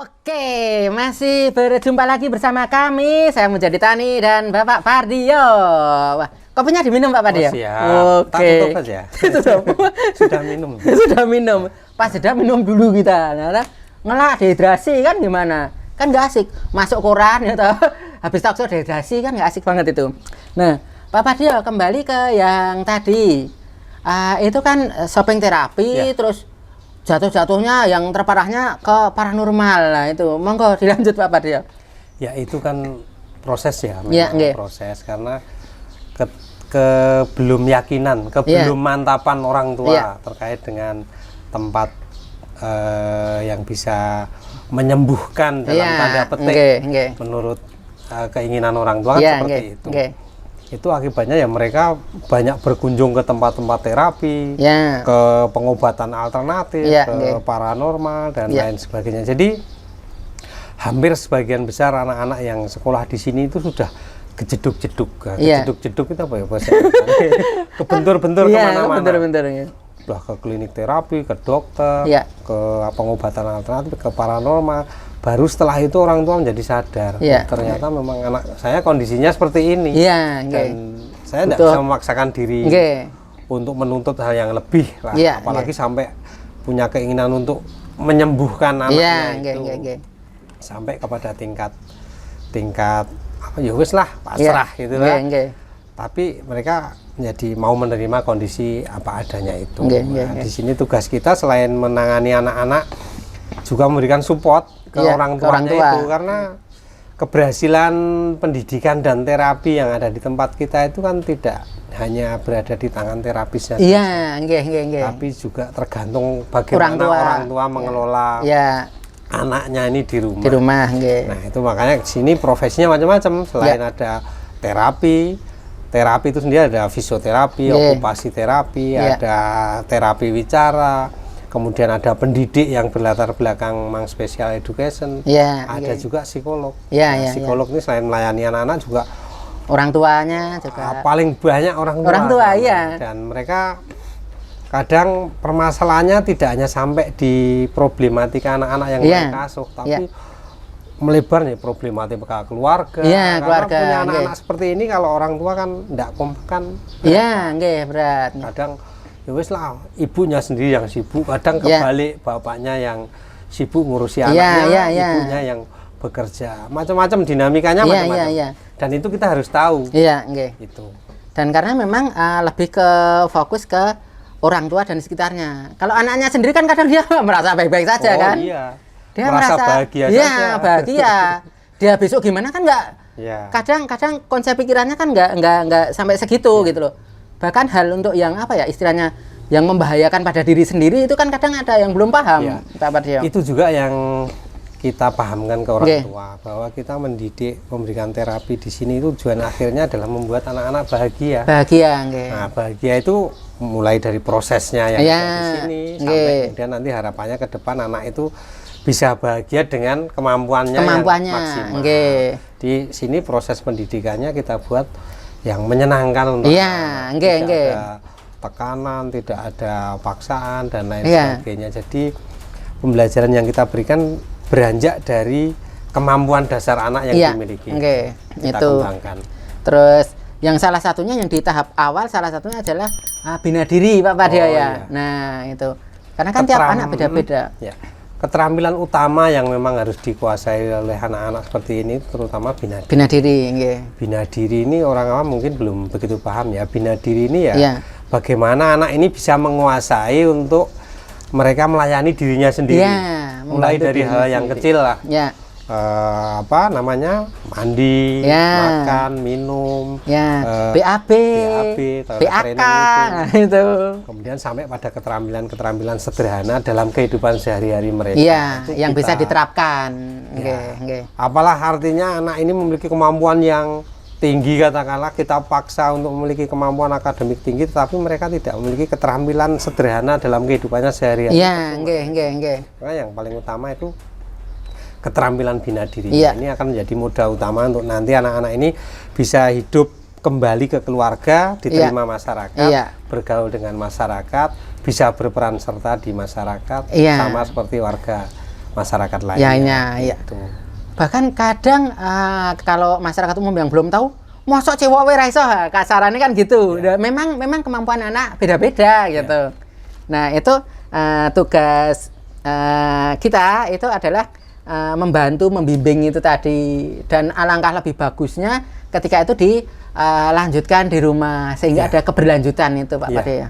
Oke, masih berjumpa lagi bersama kami. Saya Menjadi Tani dan Bapak Pardio. Wah, kopinya diminum Pak Pardio? Oh, siap. Oke. Tak tutup aja. Sudah minum. Sudah minum. Pas sudah minum dulu kita. Nah, ngelak dehidrasi kan gimana? Kan nggak asik. Masuk koran ya toh. Habis talkshow dehidrasi kan nggak asik banget itu. Nah, Pak Pardio kembali ke yang tadi. Itu kan shopping terapi, Ya. terus jatuh-jatuhnya yang terparahnya ke paranormal. Nah itu monggo dilanjut Pak Pardio. Ya itu kan proses ya, Ya, memang nggih. proses karena belum yakinan, belum mantapan orang tua Ya. terkait dengan tempat yang bisa menyembuhkan dalam Ya, tanda petik nggih. menurut keinginan orang tua kan Ya, seperti nggih, itu. nggih. Itu akibatnya ya mereka banyak berkunjung ke tempat-tempat terapi, Ya. ke pengobatan alternatif, Ya, ke nggih. paranormal dan Ya. lain sebagainya. Jadi hampir sebagian besar anak-anak yang sekolah di sini itu sudah kejeduk-jeduk. Ya. Kejeduk-jeduk itu apa ya bahasa? Kebentur-bentur Iya, kemana-mana. bener-bener ya. Udah ke klinik terapi, ke dokter, Ya. ke pengobatan alternatif, ke paranormal. Baru setelah itu orang tua menjadi sadar. Ya. Ternyata memang anak saya kondisinya seperti ini. Iya, nggih. Dan saya tidak Betul. bisa memaksakan diri Nggih. untuk menuntut hal yang lebih lah, Iya, apalagi sampai punya keinginan untuk menyembuhkan anaknya Iya, itu nggih. sampai kepada tingkat apa ya wis lah pasrah gitu lah. Nggih. Tapi mereka jadi mau menerima kondisi apa adanya itu. Nggih. Di sini tugas kita selain menangani anak-anak juga memberikan support ke Iya, orang ke orang tuanya tua. itu, karena keberhasilan pendidikan dan terapi yang ada di tempat kita itu kan tidak hanya berada di tangan terapisnya, Iya, nggih. tapi juga tergantung bagaimana orang tua mengelola Ya, anaknya ini di rumah. di rumah, nggih. Nah itu makanya di sini profesinya macam-macam. Selain ada terapi itu sendiri ada fisioterapi, Yeah. okupasi terapi, Yeah. ada terapi wicara, kemudian ada pendidik yang berlatar belakang memang special education, Iya, ada nggih. juga psikolog. Yeah, Nah, yeah, psikolog ini selain melayani anak-anak juga Orang tuanya juga. paling banyak orang tua. Orang tua, kan. iya. Dan mereka kadang permasalahannya tidak hanya sampai di problematika anak-anak yang Iya. mereka asuh, tapi Iya. melebar nih problematika keluarga. Iya, Karena keluarga, punya anak-anak nggih. seperti ini kalau orang tua kan tidak kompak kan. Iya, nggih, berat. Kadang ya wis lah ibunya sendiri yang sibuk, kadang Iya. kebalik bapaknya yang sibuk ngurusi Iya, anaknya, iya. ibunya yang bekerja. Macam-macam dinamikanya Iya, macam-macam. iya. Dan itu kita harus tahu. Iya, nggih. Itu. Dan karena memang lebih ke fokus ke orang tua dan sekitarnya. Kalau anaknya sendiri kan kadang dia merasa baik-baik saja kan. Iya. Dia merasa bahagia iya, saja. bahagia. Dia besok gimana kan nggak. Iya. Kadang konsep pikirannya kan nggak sampai segitu gitu loh. Bahkan hal untuk yang apa ya istilahnya yang membahayakan pada diri sendiri itu kan kadang ada yang belum paham, Iya. Pak Pardio. Itu juga yang kita pahamkan ke orang Nggih. tua, bahwa kita mendidik, memberikan terapi di sini itu tujuan akhirnya adalah membuat anak-anak bahagia. Bahagia, nggih. Nah, bahagia itu mulai dari prosesnya yang Iya, ada di sini sampai nggih. kemudian nanti harapannya ke depan anak itu bisa bahagia dengan kemampuannya yang Kemampuannya, maksimal. nggih. Di sini proses pendidikannya kita buat yang menyenangkan untuk Iya, anak. nggih, Tidak nggih. ada tekanan, tidak ada paksaan dan lain Iya. sebagainya. Jadi pembelajaran yang kita berikan beranjak dari kemampuan dasar anak yang Iya, dimiliki. nggih. Kita Itu. kembangkan. Terus yang salah satunya yang di tahap awal salah satunya adalah bina diri Pak Pardio Oh, ya. iya. Nah, itu. Karena kan tiap anak beda-beda. Ya. Keterampilan utama yang memang harus dikuasai oleh anak-anak seperti ini terutama bina diri. Bina diri, nggih. Bina diri ini orang awam mungkin belum begitu paham ya. Bina diri ini ya Iya. bagaimana anak ini bisa menguasai untuk mereka melayani dirinya sendiri. Iya, Mulai membantu dari dirinya hal yang sendiri. kecil lah. Ya. Apa namanya? Mandi, Ya. makan, minum, Ya, eh, BAB, toilet PAK, training nah, itu. kemudian sampai pada keterampilan-keterampilan sederhana dalam kehidupan sehari-hari mereka. Iya, Itu yang bisa kita- diterapkan. Ya. Nggih, nggih. Apalah artinya anak ini memiliki kemampuan yang tinggi, katakanlah kita paksa untuk memiliki kemampuan akademik tinggi, tetapi mereka tidak memiliki keterampilan sederhana dalam kehidupannya sehari-hari. Iya, nggih. Karena yang paling utama itu keterampilan bina diri. Iya. Ini akan menjadi modal utama untuk nanti anak-anak ini bisa hidup kembali ke keluarga, diterima masyarakat, Iya. bergaul dengan masyarakat, bisa berperan serta di masyarakat, Iya. sama seperti warga masyarakat lainnya. Ya. Gitu. Bahkan kadang kalau masyarakat umum yang belum tahu, mosok cewek wae ra iso, kasarannya kan gitu. Memang kemampuan anak beda-beda gitu. Nah, itu tugas kita itu adalah membantu membimbing itu tadi, dan alangkah lebih bagusnya ketika itu dilanjutkan di rumah sehingga ada keberlanjutan itu Pak Pade ya.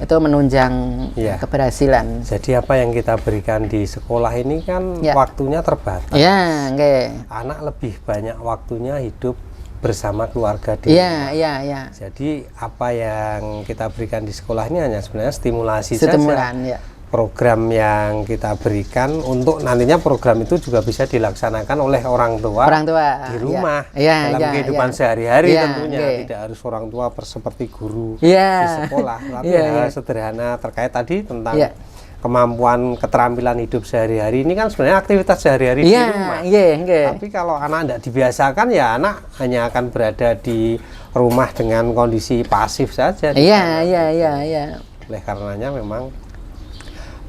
Itu menunjang keberhasilan. Jadi apa yang kita berikan di sekolah ini kan waktunya terbatas. Ya, nggih. Anak lebih banyak waktunya hidup bersama keluarga di rumah. Iya. Jadi apa yang kita berikan di sekolah ini hanya sebenarnya stimulasi Stimulan, saja. Program yang kita berikan untuk nantinya program itu juga bisa dilaksanakan oleh orang tua di rumah dalam kehidupan sehari-hari tentunya. Tidak harus orang tua seperti guru di sekolah, tapi hal sederhana terkait tadi tentang kemampuan keterampilan hidup sehari-hari ini kan sebenarnya aktivitas sehari-hari di rumah. Tapi kalau anak tidak dibiasakan ya anak hanya akan berada di rumah dengan kondisi pasif saja. Oleh karenanya memang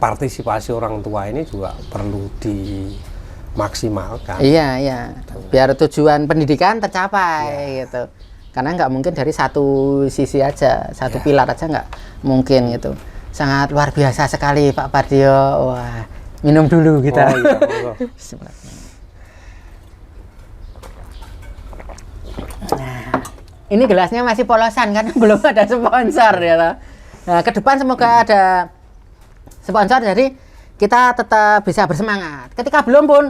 partisipasi orang tua ini juga perlu dimaksimalkan. Iya. Biar tujuan pendidikan tercapai gitu. Karena nggak mungkin dari satu sisi aja, satu pilar aja nggak mungkin gitu. Sangat luar biasa sekali Pak Pardio. Wah, minum dulu kita. Nah, ini gelasnya masih polosan karena belum ada sponsor ya. Nah, ke depan semoga ada sponsor, jadi kita tetap bisa bersemangat. Ketika belum pun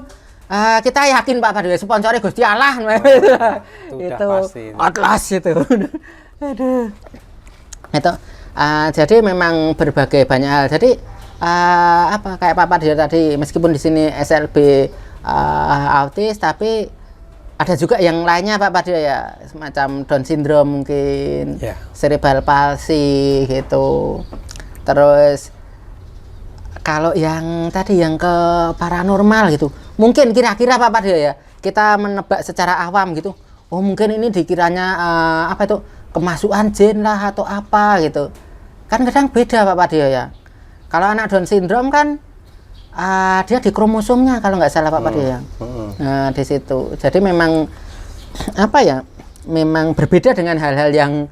kita yakin Pak Pardio sponsornya Gusti Allah. Itu Atlas itu. Aduh. Itu jadi memang berbagai banyak hal. Jadi kayak Pak Pardio tadi, meskipun di sini SLB autis, tapi ada juga yang lainnya Pak Pardio ya, semacam Down syndrome mungkin, cerebral palsy gitu. Terus kalau yang tadi yang ke paranormal gitu, mungkin kira-kira Pak Pardio ya, kita menebak secara awam gitu. Oh mungkin ini dikiranya kemasukan jin lah atau apa gitu. Kan kadang beda Pak Pardio ya. Kalau anak Down syndrome kan dia di kromosomnya kalau nggak salah Pak Pardio ya. Nah di situ. Jadi memang memang berbeda dengan hal-hal yang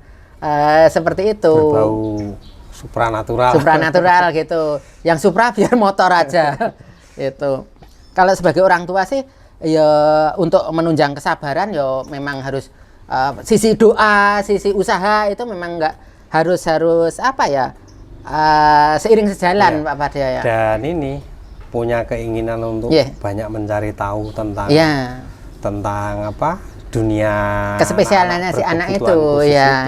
seperti itu. Berbau supranatural gitu. Yang supra biar motor aja. Itu. Kalau sebagai orang tua sih ya untuk menunjang kesabaran ya memang harus sisi doa, sisi usaha itu memang nggak harus seiring sejalan Pak Pardio ya. Dan ini punya keinginan untuk banyak mencari tahu tentang dunia kespesialannya si anak itu ya,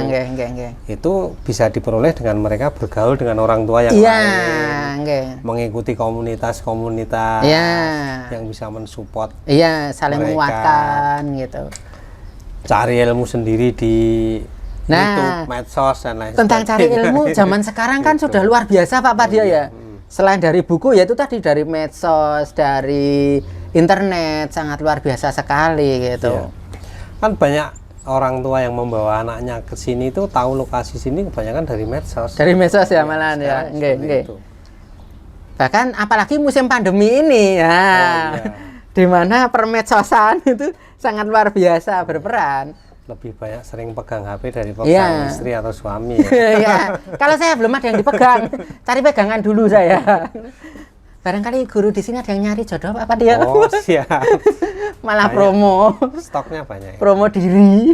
itu bisa diperoleh dengan mereka bergaul dengan orang tua yang lain, mengikuti komunitas-komunitas yang bisa mensupport, saling menguatkan gitu, cari ilmu sendiri di YouTube, medsos dan lain tentang cari ilmu zaman sekarang kan sudah luar biasa Pak Pardio ya. Selain dari buku yaitu tadi dari medsos, dari internet sangat luar biasa sekali gitu. Kan banyak orang tua yang membawa anaknya ke sini itu tahu lokasi sini kebanyakan dari medsos. Dari medsos ya malahan ya. Bahkan apalagi musim pandemi ini ya. Di mana permedsosan itu sangat luar biasa berperan. Lebih banyak sering pegang HP dari pegang istri atau suami ya. Kalau saya belum ada yang dipegang, cari pegangan dulu saya. Barangkali guru di sini ada yang nyari jodoh apa dia? Oh siap. Malah banyak. Promo. Stoknya banyak. Promo diri.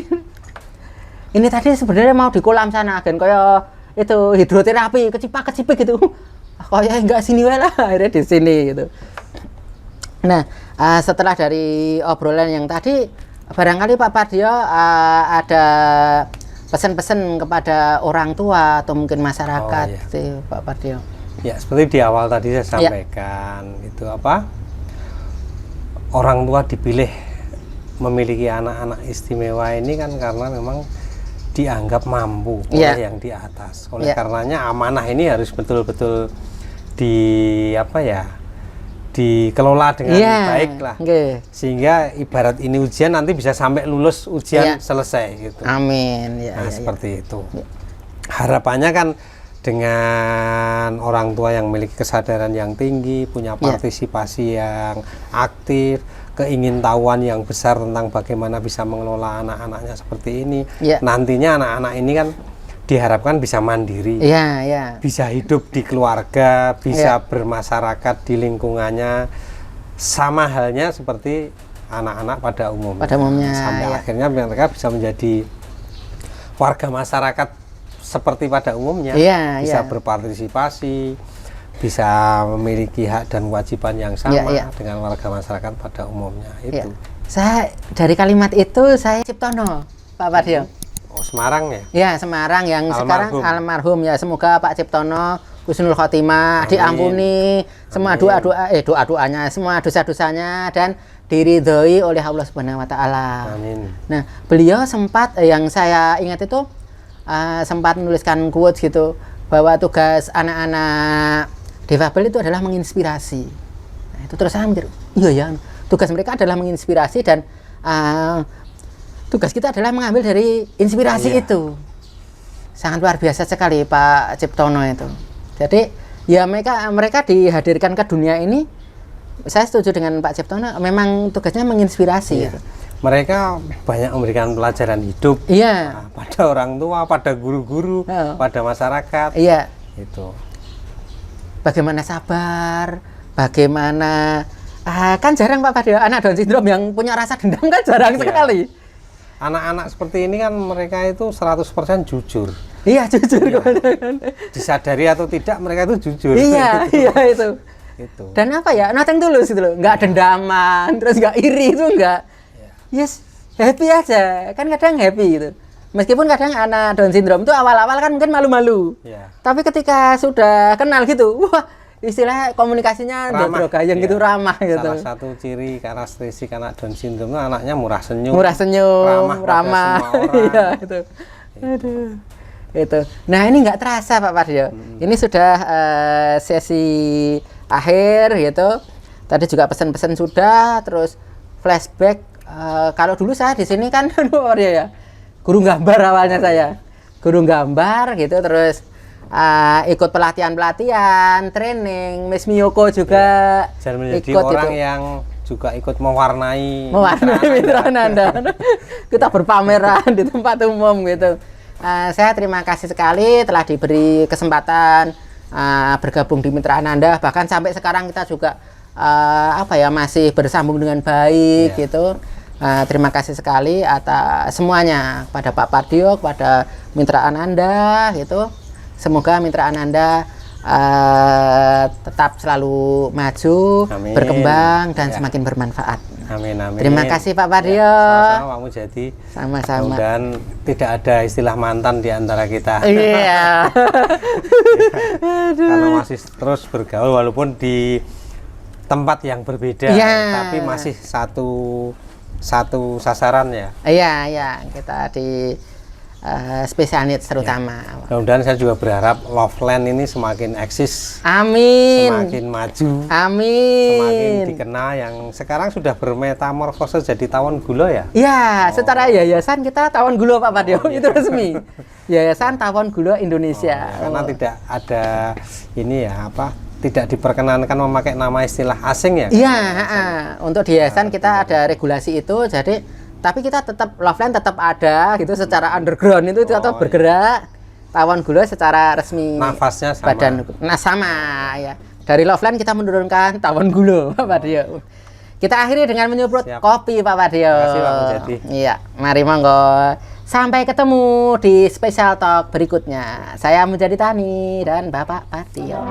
Ini tadi sebenarnya mau di kolam sana, kan kayak itu hidroterapi, kecipak-kecipik gitu. Kayak enggak sini lah, akhirnya di sini gitu. Nah, setelah dari obrolan yang tadi, barangkali Pak Pardio ada pesan-pesan kepada orang tua atau mungkin masyarakat sih Pak Pardio. Ya, seperti di awal tadi saya sampaikan, itu orang tua dipilih memiliki anak-anak istimewa ini kan karena memang dianggap mampu oleh yang di atas. Oleh karenanya amanah ini harus betul-betul dikelola dengan baik lah. Sehingga ibarat ini ujian nanti bisa sampai lulus ujian selesai gitu. Amin. Seperti itu. Harapannya kan dengan orang tua yang memiliki kesadaran yang tinggi, punya partisipasi yang aktif, keingintahuan yang besar tentang bagaimana bisa mengelola anak-anaknya seperti ini. Nantinya anak-anak ini kan diharapkan bisa mandiri, bisa hidup di keluarga, bisa bermasyarakat di lingkungannya, sama halnya seperti anak-anak pada umumnya. Sampai akhirnya mereka bisa menjadi warga masyarakat seperti pada umumnya, bisa berpartisipasi, bisa memiliki hak dan kewajiban yang sama dengan warga masyarakat pada umumnya. Itu. Saya dari kalimat itu saya Ciptono, Pak Pardio. Oh, Semarang ya? Ya, Semarang yang sekarang almarhum ya. Semoga Pak Ciptono husnul khotimah, diampuni semua doa-doanya, semua dosa-dosanya, dan diridhoi oleh Allah Subhanahu wa taala. Amin. Nah, beliau sempat yang saya ingat itu sempat menuliskan quotes gitu bahwa tugas anak-anak difabel itu adalah menginspirasi. Nah, itu terus saya mikir, iya ya, tugas mereka adalah menginspirasi, dan tugas kita adalah mengambil dari inspirasi itu. Sangat luar biasa sekali Pak Ciptono itu. Jadi ya mereka dihadirkan ke dunia ini, saya setuju dengan Pak Ciptono, memang tugasnya menginspirasi. Gitu. Mereka banyak memberikan pelajaran hidup pada orang tua, pada guru-guru, pada masyarakat. Itu. Bagaimana sabar, bagaimana kan jarang Pak Pardio anak Down syndrome yang punya rasa dendam, kan jarang sekali. Anak-anak seperti ini kan mereka itu 100% jujur. Jujur. Disadari atau tidak mereka itu jujur. Itu. Dan apa ya, nothing tulus gitu loh, nggak dendaman, terus nggak iri, itu nggak. Happy aja, kan kadang happy gitu. Meskipun kadang anak Down syndrome itu awal-awal kan mungkin malu-malu, tapi ketika sudah kenal gitu, wah, istilah komunikasinya gayeng gitu, ramah gitu. Salah satu ciri karakteristik anak Down syndrome itu anaknya murah senyum, ramah. Itu. Aduh. Itu. Nah, ini nggak terasa Pak Pardio. Ini sudah sesi akhir gitu. Tadi juga pesan-pesan sudah, terus flashback. Kalau dulu saya di sini kan Pak Pardio ya, guru gambar awalnya saya, guru gambar gitu, terus ikut pelatihan, training, Miss Miyoko juga dan menjadi ikut orang yang juga ikut mewarnai Mitra Ananda. Kita berpameran di tempat umum gitu. Saya terima kasih sekali telah diberi kesempatan bergabung di Mitra Ananda, bahkan sampai sekarang kita juga masih bersambung dengan baik gitu. Terima kasih sekali atas semuanya, pada Pak Pardio, pada Mitra Ananda gitu. Semoga Mitra Ananda tetap selalu maju, berkembang, dan semakin bermanfaat. Amin. Terima kasih Pak Pardio. Sama-sama Pak Mujadi. Sama-sama. Dan tidak ada istilah mantan di antara kita. Karena masih terus bergaul walaupun di tempat yang berbeda, tapi masih satu sasaran ya. Kita di special needs terutama. Mudah-mudahan saya juga berharap Loveland ini semakin eksis. Amin. Semakin maju. Amin. Semakin dikenal, yang sekarang sudah bermetamorfose jadi Tawon Gulo ya? Secara yayasan kita Tawon Gulo Pak Pardio, itu resmi. Yayasan Tawon Gulo Indonesia. Karena tidak ada tidak diperkenankan memakai nama istilah asing ya? Untuk di yayasan kita ada regulasi itu, jadi tapi kita tetap Loveland tetap ada gitu secara underground itu tetap bergerak. Tawon Gulo secara resmi nafasnya sama. Sama ya. Dari Loveland kita menurunkan Tawon Gulo Pak Pardio. Kita akhiri dengan menyupluk kopi Pak Pardio. Terima kasih Pak Mujadi. Mari monggo. Sampai ketemu di Special Talk berikutnya. Saya Mujadi Tani dan Bapak Pardio.